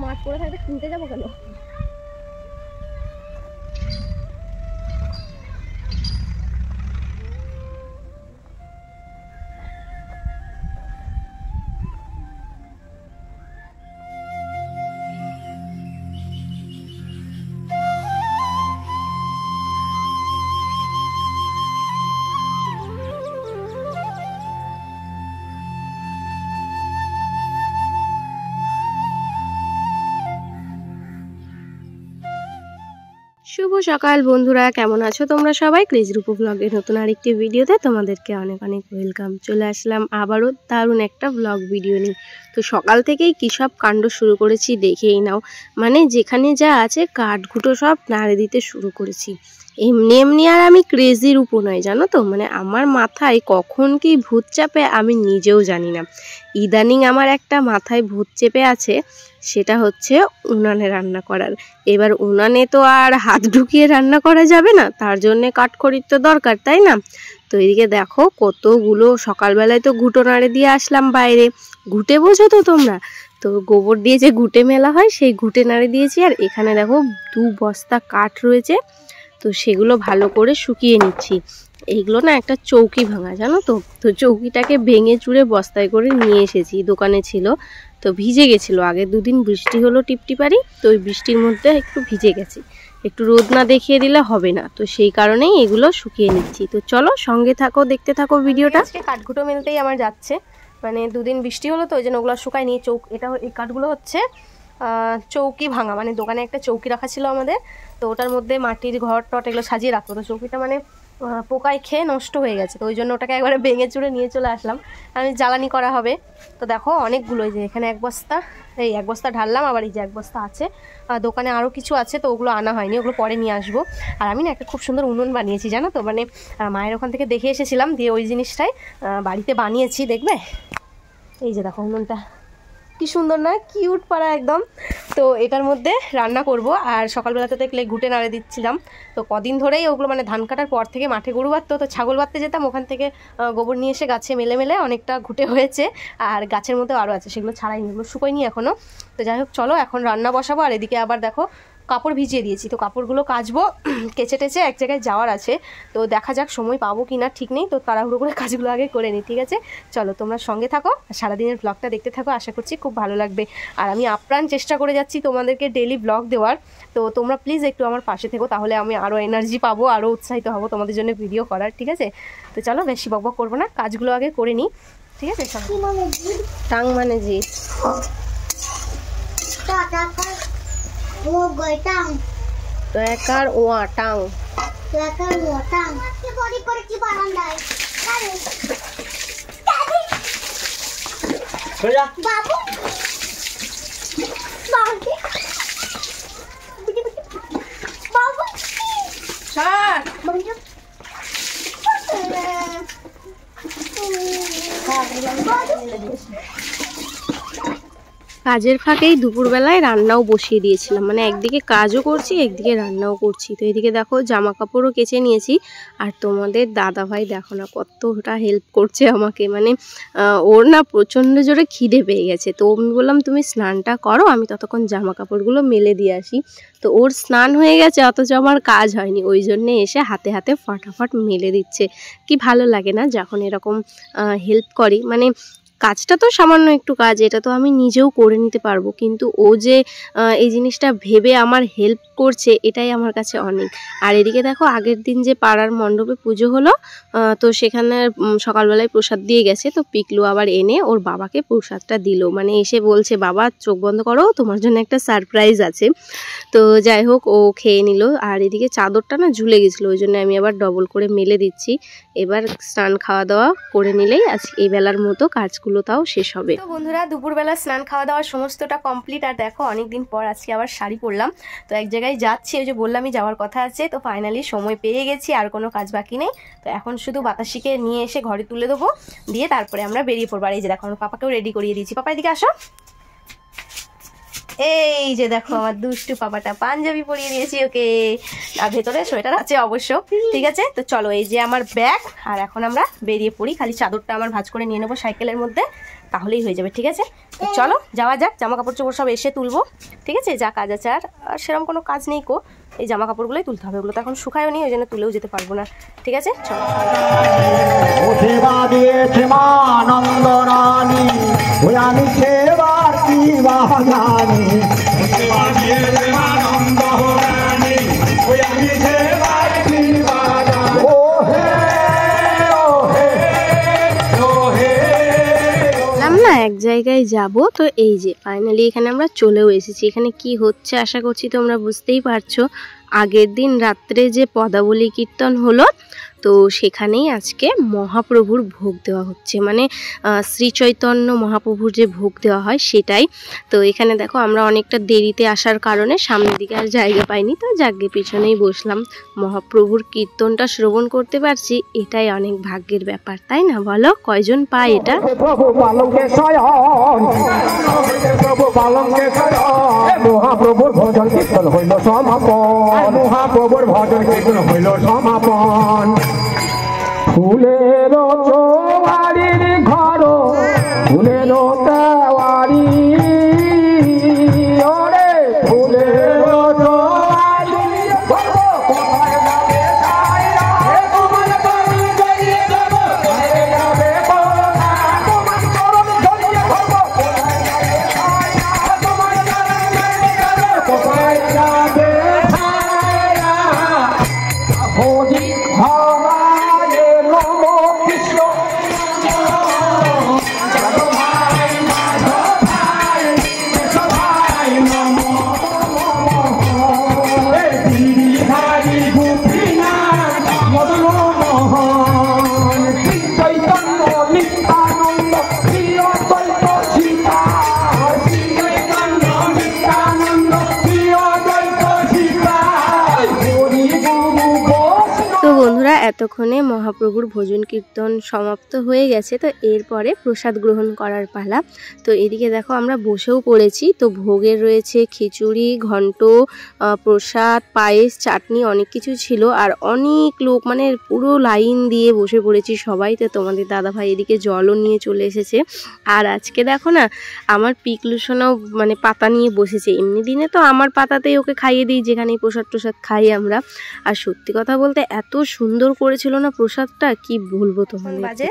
মাছ পড়ে থাকতে কিনতে যাবো কেন? শুভ সকাল বন্ধুরা, কেমন আছো তোমরা সবাই? ক্রেজি রূপু ব্লগের নতুন আরেকটি ভিডিওতে তোমাদেরকে অনেক অনেক ওয়েলকাম। চলে আসলাম আবারও দারুণ একটা ব্লগ ভিডিও নিয়ে। তো সকাল থেকেই কী সব কাণ্ড শুরু করেছি দেখেই নাও। মানে যেখানে যা আছে কাঠঘুটো সব নাড়ে দিতে শুরু করেছি। এমনি এমনি আর আমি ক্রেজি রূপু নয়, জানো তো। মানে আমার মাথায় কখন কি ভূত চাপে আমি নিজেও জানি না। ইদানিং আমার একটা মাথায় ভূত চেপে আছে, সেটা হচ্ছে উনানে রান্না করার। এবার উনানে তো আর হাত ঢুকিয়ে রান্না করা যাবে না, তার জন্যে কাঠখড়ির তো দরকার, তাই না? তো এদিকে দেখো কতগুলো, সকালবেলায় তো ঘুঁটো নাড়ে দিয়ে আসলাম বাইরে। ঘুঁটে বোঝো তো তোমরা? তো গোবর দিয়ে যে ঘুঁটে মেলা হয় সেই ঘুঁটে নাড়ে দিয়েছি। আর এখানে দেখো 2 বস্তা কাঠ রয়েছে, তো সেগুলো ভালো করে শুকিয়ে নিচ্ছি। এইগুলো না একটা চৌকি ভাঙা, জানো তো। তো চৌকিটাকে ভেঙে চুরে বস্তায় করে নিয়ে এসেছি, দোকানে ছিল তো ভিজে গেছিলো। আগে 2 দিন বৃষ্টি হলো টিপটিপারি, তো ওই বৃষ্টির মধ্যে একটু ভিজে গেছে। একটু রোদ না দেখিয়ে দিলে হবে না, তো সেই কারণেই এগুলো শুকিয়ে নিচ্ছি। তো চলো সঙ্গে থাকো, দেখতে থাকো ভিডিওটা। আজকে কাঠঘুটো মেলতেই আমার যাচ্ছে, মানে 2 দিন বৃষ্টি হলো তো ওই জন্য ওগুলো শুকায় নিয়ে এই কাঠগুলো হচ্ছে চৌকি ভাঙা। মানে দোকানে একটা চৌকি রাখা ছিল আমাদের, তো ওটার মধ্যে মাটির ঘর টট এগুলো সাজিয়ে রাখতো। তো চৌকিটা মানে পোকায় খেয়ে নষ্ট হয়ে গেছে, তো ওই জন্য ওটাকে একবারে ভেঙে চুরে নিয়ে চলে আসলাম। আমি জ্বালানি করা হবে। তো দেখো অনেকগুলো, এই যে এখানে 1 বস্তা, এই 1 বস্তা ঢাললাম, আবার এই যে 1 বস্তা আছে। দোকানে আরও কিছু আছে, তো ওগুলো আনা হয়নি, ওগুলো পরে নিয়ে আসবো। আর আমি না একটা খুব সুন্দর উনুন বানিয়েছি, জানো তো। মানে মায়ের ওখান থেকে দেখে এসেছিলাম, দিয়ে ওই জিনিসটাই বাড়িতে বানিয়েছি। দেখবে এই যে দেখো উনুনটা কি সুন্দর না, কিউট পাড়া একদম। তো এটার মধ্যে রান্না করব। আর সকালবেলাতে দেখলে ঘুঁটে নাড়ে দিচ্ছিলাম। তো কদিন ধরেই ওগুলো, মানে ধান কাটার পর থেকে মাঠে গরু বাঁধতো, তো ছাগল বাঁধতে যেতাম, ওখান থেকে গোবর নিয়ে এসে গাছে মেলে মেলে অনেকটা ঘুঁটে হয়েছে। আর গাছের মধ্যে আরও আছে, সেগুলো ছাড়াইনি, এগুলো শুকোয়নি এখনও। তো যাই হোক চলো এখন রান্না বসাবো। আর এদিকে আবার দেখো কাপড় ভিজিয়ে দিয়েছি, তো কাপড়গুলো কাচবো, কেচে টেচে এক জায়গায় যাওয়ার আছে। তো দেখা যাক সময় পাবো কি না ঠিক নেই, তো তাড়াহুড়ো করে কাজগুলো আগে করে নিই, ঠিক আছে? চলো তোমরা সঙ্গে থাকো, সারাদিনের ব্লগটা দেখতে থাকো, আশা করছি খুব ভালো লাগবে। আর আমি আপ্রাণ চেষ্টা করে যাচ্ছি তোমাদেরকে ডেইলি ব্লগ দেওয়ার, তো তোমরা প্লিজ একটু আমার পাশে থেকো, তাহলে আমি আরও এনার্জি পাবো, আরও উৎসাহিত হবো তোমাদের জন্য ভিডিও করার, ঠিক আছে? তো চলো বেশি বকবক করবো না, কাজগুলো আগে করে নিই, ঠিক আছে? টাং মানে জি তো একার ওয়া টাং কাজের ফাঁকেই দুপুরবেলায় রান্নাও বসিয়ে দিয়েছিলাম। মানে একদিকে কাজও করছি, একদিকে রান্নাও করছি। তো এদিকে দেখো জামা কাপড়ও কেচে নিয়েছি। আর তোমাদের দাদা ভাই দেখো না কতটা হেল্প করছে আমাকে। মানে ওর না প্রচণ্ড জোরে খিদে পেয়ে গেছে, তো আমি বললাম তুমি স্নানটা করো, আমি ততক্ষণ জামা কাপড়গুলো মেলে দিয়ে আসি। তো ওর স্নান হয়ে গেছে, অথচ আমার কাজ হয়নি, ওই জন্যে এসে হাতে হাতে ফটাফট মেলে দিচ্ছে। কি ভালো লাগে না যখন এরকম হেল্প করি। মানে কাজটা তো সামান্য একটু কাজ, এটা তো আমি নিজেও করে নিতে পারবো, কিন্তু ও যে এই জিনিসটা ভেবে আমার হেল্প করছে, এটাই আমার কাছে অনেক। আর এদিকে দেখো আগের দিন যে পাড়ার মণ্ডপে পুজো হলো, তো সেখানে সকালবেলায় প্রসাদ দিয়ে গেছে, তো পিকলু আবার এনে ওর বাবাকে প্রসাদটা দিল। মানে এসে বলছে বাবা চোখ বন্ধ করো, তোমার জন্য একটা সারপ্রাইজ আছে। তো যাই হোক ও খেয়ে নিল। আর এদিকে চাদরটা না ঝুলে গেছিলো, ওই জন্য আমি আবার ডবল করে মেলে দিচ্ছি। এবার স্নান খাওয়া দাওয়া করে নিলেই আজকে এই বেলার মতো কাজগুলো তাও শেষ হবে। তো বন্ধুরা দুপুরবেলা স্নান খাওয়া দাওয়া সমস্তটা কমপ্লিট। আর দেখো অনেকদিন পর আজকে আবার শাড়ি পরলাম, তো এক জায়গায় যাচ্ছি, ওই যে বললামই যাওয়ার কথা আছে। তো ফাইনালি সময় পেয়ে গেছি, আর কোনো কাজ বাকি নেই। তো এখন শুধু বাতাসিকে নিয়ে এসে ঘরে তুলে দেবো, দিয়ে তারপরে আমরা বেরিয়ে পড়বো। আর এই যে দেখো আমার পাপাকেও রেডি করিয়ে দিয়েছি। পাপা এদিকে আসো। এই যে দেখো আমার দুষ্টু পাপাটা পাঞ্জাবি পরিয়ে দিয়েছি ওকে, আর ভেতরে সোয়েটার আছে অবশ্য। ঠিক আছে, তো চলো এই যে আমার ব্যাগ, আর এখন আমরা বেরিয়ে পড়ি। খালি চাদরটা আমার ভাঁজ করে নিয়ে নেবো সাইকেলের মধ্যে, তাহলেই হয়ে যাবে। ঠিক আছে, তো চলো যাওয়া যাক। জামা কাপড় চোপড় সব এসে তুলবো। ঠিক আছে, যা কাজ আছে, আর সেরকম কোনো কাজ নেই কো, এই জামা কাপড়গুলোই তুলতে হবে। ওগুলো তো এখন শুকায়ও নি, ওই জন্য তুলেও যেতে পারবো না। ঠিক আছে, চলো। না এক জায়গায় যাব, তো এই যে ফাইনালি এখানে আমরা চলেও এসেছি। এখানে কি হচ্ছে আশা করছি তোমরা বুঝতেই পারছো। আগের দিন রাত্রে যে পদাবলী কীর্তন হলো, তো সেখানেই আজকে মহাপ্রভুর ভোগ দেওয়া হচ্ছে, মানে শ্রী চৈতন্য মহাপ্রভুর যে ভোগ দেওয়া হয় সেটাই। তো এখানে দেখো আমরা অনেকটা দেরিতে আসার কারণে সামনের দিকে আর জায়গা পাইনি, তো জায়গার পিছনেই বসলাম। মহাপ্রভুর কীর্তনটা শ্রবণ করতে পারছি, এটাই অনেক ভাগ্যের ব্যাপার, তাই না বলো? কয়জন পায় এটা? মহাপ্রভুর ভজন কীর্তন হইল সমাপন, মহাপ্রভুর ভজন কীর্তন হইল সমাপন। ফুলের চৌবাড়ির ঘর, ফুলের তেওয়ারি, ওরে ফুলের এতক্ষণে মহাপ্রভুর ভজন কীর্তন সমাপ্ত হয়ে গেছে, তো এরপরে প্রসাদ গ্রহণ করার পালা। তো এদিকে দেখো আমরা বসেও পড়েছি। তো ভোগের রয়েছে খিচুড়ি, ঘন্ট, প্রসাদ, পায়েস, চাটনি, অনেক কিছু ছিল। আর অনেক লোক, মানে পুরো লাইন দিয়ে বসে পড়েছি সবাই। তো তোমাদের দাদাভাই এদিকে জলও নিয়ে চলে এসেছে। আর আজকে দেখো না, আমার পিকলুসোনাও মানে পাতা নিয়ে বসেছে। এমনি দিনে তো আমার পাতাতেই ওকে খাইয়ে দিই, যেখানে প্রসাদ টোসাদ খাই আমরা। আর সত্যি কথা বলতে এত সুন্দর করেছিল না প্রসাদটা, কি বলবো তোমাদের। বাজে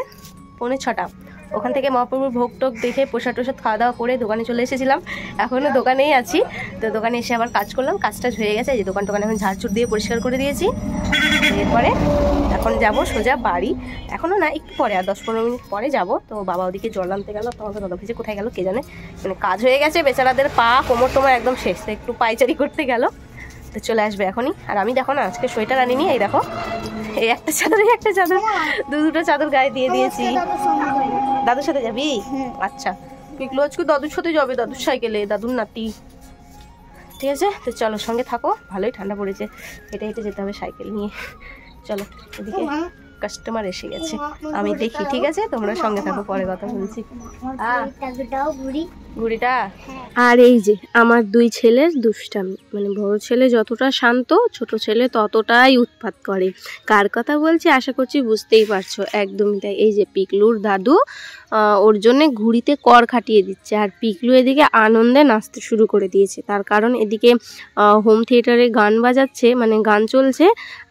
6:45, ওখান থেকে মহাপ্রভুর ভোগ টোগ দেখে প্রসাদ টোসাদ খাওয়া দাওয়া করে দোকানে চলে এসেছিলাম। এখনও দোকানেই আছি। তো দোকানে এসে আবার কাজ করলাম, কাজটা হয়ে গেছে। এই যে দোকান টোকান এখন ঝাড়ঝুড় দিয়ে পরিষ্কার করে দিয়েছি। এরপরে এখন যাব সোজা বাড়ি। এখনও না, একটু পরে, আর 10-15 মিনিট পরে যাব। তো বাবা ওদিকে জল আনতে গেল, তোমাদের দাদা ভেজে কোথায় গেল কে জানে। মানে কাজ হয়ে গেছে, বেচারাদের পা কোমর টোমর একদম শেষ, একটু পাইচারি করতে গেল। তো চলে আসবে এখনই। আর আমি দেখো না, আজকে সোয়েটার আনিনি। এই দেখো, এই একটা চাদর, এই একটা চাদর, দুটো চাদর গায়ে দিয়ে দিয়েছি। দাদুর সাথে যাবি? আচ্ছা, পিকলু আজকে দাদুর সাথে যাবে, দাদুর সাইকেলে, দাদুর নাতি। ঠিক আছে, তো চলো সঙ্গে থাকো। ভালোই ঠান্ডা পড়েছে, হেঁটে হেঁটে যেতে হবে সাইকেল নিয়ে। চলো, এদিকে কাস্টমার এসে গেছে, আমি দেখি। ঠিক আছে, তোমরা সঙ্গে থাকো, পরে কথা বলছি। ঘুড়িটা। আর এই যে আমার দুই ছেলের দুষ্টামি, মানে বড় ছেলে যতটা শান্ত, ছোট ছেলে ততটাই উৎপাত করে। কার কথা বলছি আশা করছি বুঝতেই পারছো, একদমই তাই। এই যে পিকলুর দাদু ওর জন্য ঘুড়িতে কর খাটিয়ে দিচ্ছে, আর পিকলু এদিকে আনন্দে নাচতে শুরু করে দিয়েছে। তার কারণ এদিকে হোম থিয়েটারে গান বাজাচ্ছে, মানে গান চলছে,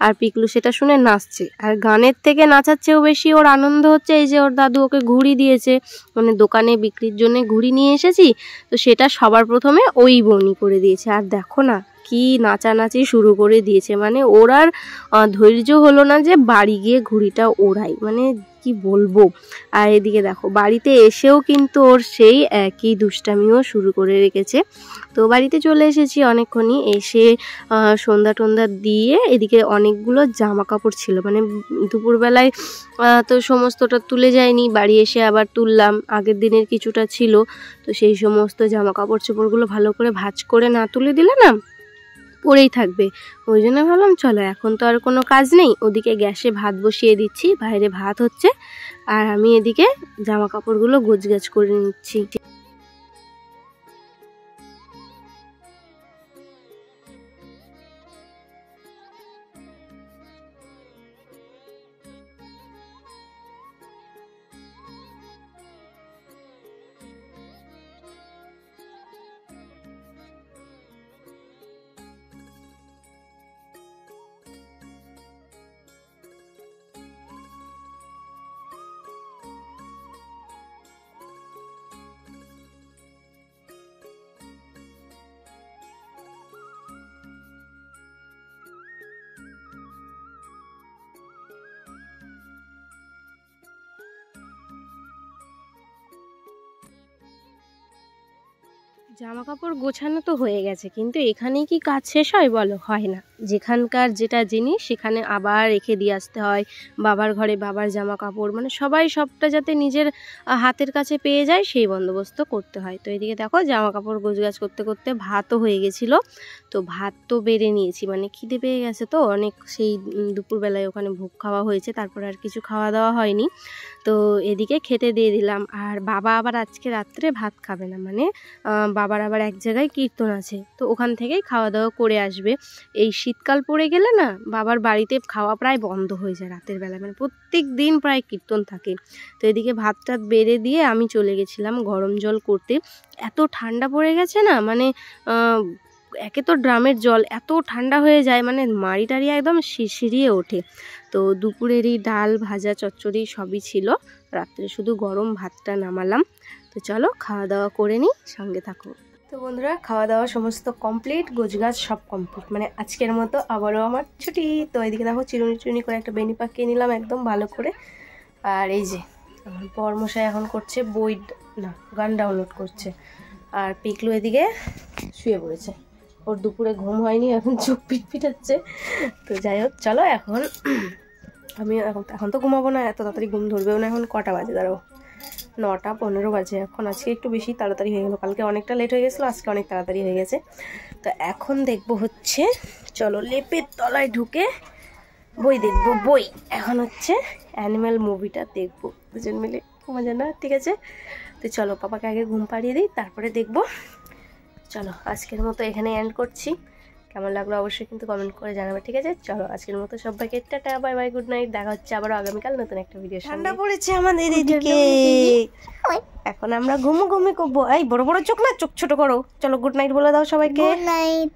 আর পিকলু সেটা শুনে নাচছে। আর গানের থেকে নাচার চেয়েও বেশি ওর আনন্দ হচ্ছে এই যে ওর দাদু ওকে ঘুড়ি দিয়েছে, মানে দোকানে বিক্রির জন্য ঘুড়ি নিয়ে এসেছি, তো সেটা সবার প্রথমে ওই বউনি করে দিয়েছে। আর দেখো না কি নাচানাচি শুরু করে দিয়েছে, মানে ওর আর ধৈর্য হলো না যে বাড়ি গিয়ে ঘুড়িটা ওড়াই, মানে কি বলবো। আর এদিকে দেখো বাড়িতে এসেও কিন্তু ওর সেই একই দুষ্টামিও শুরু করে রেখেছে। তো বাড়িতে চলে এসেছি অনেকক্ষণই, এসে সন্ধ্যা টন্ধা দিয়ে এদিকে অনেকগুলো জামা কাপড় ছিল, মানে দুপুরবেলায় তো সমস্তটা তুলে যায়নি, বাড়ি এসে আবার তুললাম। আগের দিনের কিছুটা ছিল, তো সেই সমস্ত জামা কাপড় চোপড়গুলো ভালো করে ভাঁজ করে না তুলে দিলে না পড়েই থাকবে। ওই জন্য ভাবলাম চলো, এখন তো আর কোনো কাজ নেই। ওদিকে গ্যাসে ভাত বসিয়ে দিচ্ছি, বাইরে ভাত হচ্ছে, আর আমি এদিকে জামা কাপড়গুলো গোছগাছ করে নিচ্ছি। জামা কাপড় গোছানো তো হয়ে গেছে, কিন্তু এখানেই কি কাজ শেষ হয় বলো? হয় না। যেখানকার যেটা জিনিস সেখানে আবার রেখে দিয়ে আসতে হয়। বাবার ঘরে বাবার জামা কাপড়, মানে সবাই সবটা যাতে নিজের হাতের কাছে পেয়ে যায় সেই বন্দোবস্ত করতে হয়। তো এদিকে দেখো জামা কাপড় গোছগাছ করতে করতে ভাতও হয়ে গেছিলো। তো ভাত তো বেড়ে নিয়েছি, মানে খিদে পেয়ে গেছে তো অনেক, সেই দুপুরবেলায় ওখানে ভোগ খাওয়া হয়েছে, তারপর আর কিছু খাওয়া দাওয়া হয়নি। তো এদিকে খেতে দিয়ে দিলাম। আর বাবা আবার আজকে রাত্রে ভাত খাবে না, মানে বাবার আবার এক জায়গায় কীর্তন আছে, তো ওখান থেকেই খাওয়া দাওয়া করে আসবে। এই শীতকাল পড়ে গেলে না বাবার বাড়িতে খাওয়া প্রায় বন্ধ হয়ে যায় রাতের বেলা, মানে প্রত্যেক দিন প্রায় কীর্তন থাকে। তো এদিকে ভাত টাত বেড়ে দিয়ে আমি চলে গেছিলাম গরম জল করতে। এত ঠান্ডা পড়ে গেছে না, মানে একে তো ড্রামের জল এত ঠান্ডা হয়ে যায়, মানে মাড়ি টাড়ি একদম শিরশিরিয়ে ওঠে। তো দুপুরেরই ডাল ভাজা চচ্চড়ি সবই ছিল, রাত্রে শুধু গরম ভাতটা নামালাম। তো চলো খাওয়া দাওয়া করে নিই, সঙ্গে থাকো। তো বন্ধুরা খাওয়া দাওয়া সমস্ত কমপ্লিট, গোছগাছ সব কমপ্লিট, মানে আজকের মতো আবারও আমার ছুটি। তো এদিকে দেখো চিরুনি করে একটা বেনি পাকিয়ে নিলাম একদম ভালো করে। আর এই যে আমার বরমশাই এখন করছে গান ডাউনলোড করছে। আর পিকলু এদিকে শুয়ে পড়েছে, ওর দুপুরে ঘুম হয়নি, এখন চোখ পিটপিটাচ্ছে। তো যাই হোক চলো, আমি এখন তো ঘুমাবো না, এত তাড়াতাড়ি ঘুম ধরবেও না। এখন কটা বাজে দাঁড়াও, 9:15 বাজে এখন। আজকে একটু বেশি তাড়াতাড়ি হয়ে গেলো, কালকে অনেকটা লেট হয়ে গেছিলো, আজকে অনেক তাড়াতাড়ি হয়ে গেছে। তো এখন দেখবো হচ্ছে, চলো লেপের তলায় ঢুকে বই দেখবো। বই এখন হচ্ছে অ্যানিম্যাল মুভিটা দেখবো দুজন মিলে, মজা না? ঠিক আছে, তো চলো পাপাকে আগে ঘুম পাড়িয়ে দিই, তারপরে দেখবো। চলো আজকের মতো এখানে এন্ড করছি। কেমন লাগলো অবশ্যই কিন্তু কমেন্ট করে জানাবে, ঠিক আছে? চলো আজকের মতো সবাইকে tata, bye bye, good night. দেখা হচ্ছে আবার আগামীকাল নতুন একটা ভিডিও। ঠান্ডা পড়েছে আমাদের এদিকে, এখন আমরা ঘুমো করবো। এই বড় বড় চোখ না, চোখ ছোট করো। চলো গুড নাইট বলে দাও সবাইকে। Good night.